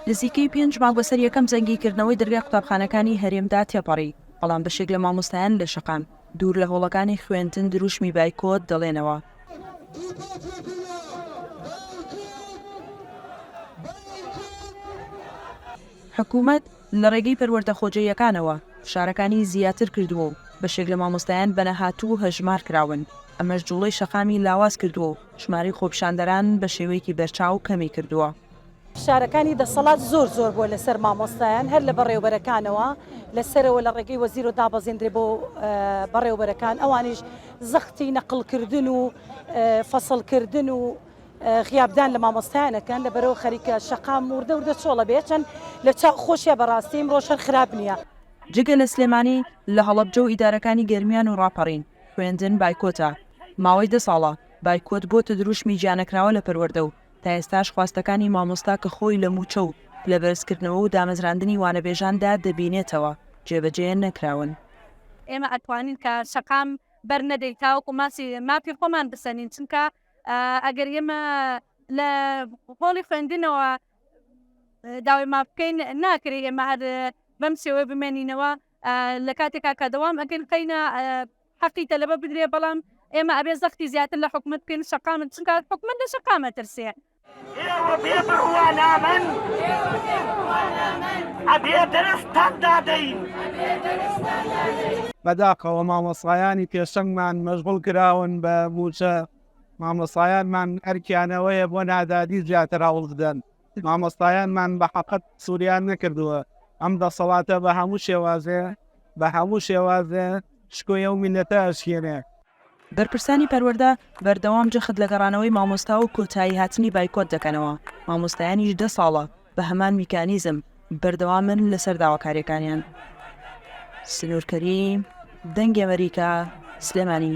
نزیکەی 5 مانگ بەسەر یەکەم جەنگیکردنەوەی دەرگای قوتابخانەکانی هەرێمدا تێپەڕی، بەڵام بەشێک لە مامۆستایان لە شەقام دوور لە هۆڵەکانی خوێندن دروشمی بایکۆت دەڵێنەوە. حکوومەت لە ڕێگەی پەروەردەخۆجێیەکانەوە فشارەکانی زیاتر کردووە و بەشێک لە مامۆستایان بەنەهاتوو هەژمار کراون. ئەمەش جوڵەی شەقامی لاواز کردووە و ژماری خۆپیشاندەران بە شێوەیەکی بەرچاو کەمی کردووە. فشارەکانی دەسەڵات زۆر بووە لەسەر مامۆستایان هەر لە بەڕێوەبەرەکانەوە لەسەرەوە لە ڕێگەی وەزیر و دابەزێنرێ بۆ بەڕێوەبەرەکان ئەوانیش زەختی نەقڵکردن و فەسڵکردن و غیابدان لە مامۆستایانەکەن لەبەرەوە خەریکە شەقام وردە چۆڵە بێ چەند لە چاو خۆشیە بەڕاستی ڕۆژەر خراپ نییە. جگە لە سلێمانی لە هەڵەبجە و ئیدارەکانی گەرمیان و ڕاپەڕین خوێندن بایکۆتە. ماوەی 10 ساڵە بایکۆت بۆتە دروشمی گیانەکراوە لە پەروەردە و تا ئێستاش خواستەکانی مامۆستا کە خۆی لە موچە و لە بەرزکردنەوە و دامەزراندنی وانەبێژاندا دەبینێتەوە جێبەجێ نەکراون. ئێمە ئەتوانین کە شەقام بەرنەدەی تاوەکو ماپی خۆمان بسەنین چونکە ئەگەر ئێمە لە هۆڵی خوێندنەوە داوای ماپکەین ناکرێت ئێمە هەر بەم شێوەیە بمێنینەوە لە کاتێکا کە دەوام ئەگەن قەینە حەقی تەلەبە بدرێ بەڵام ئێمە ئەبێ زەختی زیاتر لە حکومەت بکەین شەقامت چونکە حکومەت لە شەقامە ترسێ. ئێوە بێبڕوانامن ئەبێ دەرستان دادەین. بەداخەوە مامۆسایانی پێشەنگمان مەشغوڵ کراون بە موچە مامۆسایانمان ئەرکیانەوەیە بۆ نادادی زیاتر هەوڵ بدەن. مامۆستایانمان بە حەقەت سووریان نەکردووە. ئەم دەسەڵاتە بە هەموو شێوازێ شکۆیە و میلەتە ئەشکێنێ. بەرپرسانی پەروەردە بەردەوام جەخت لە گەڕانەوەی مامۆستا و کۆتایی هاتنی بایکۆت دەکەنەوە. مامۆستایانیش 10 ساڵە بە هەمان میکانیزم بەردەوامن لەسەر داواکاریەکانیان. سنوورکەریم، دەنگی ئەمریکا، سلێمانی.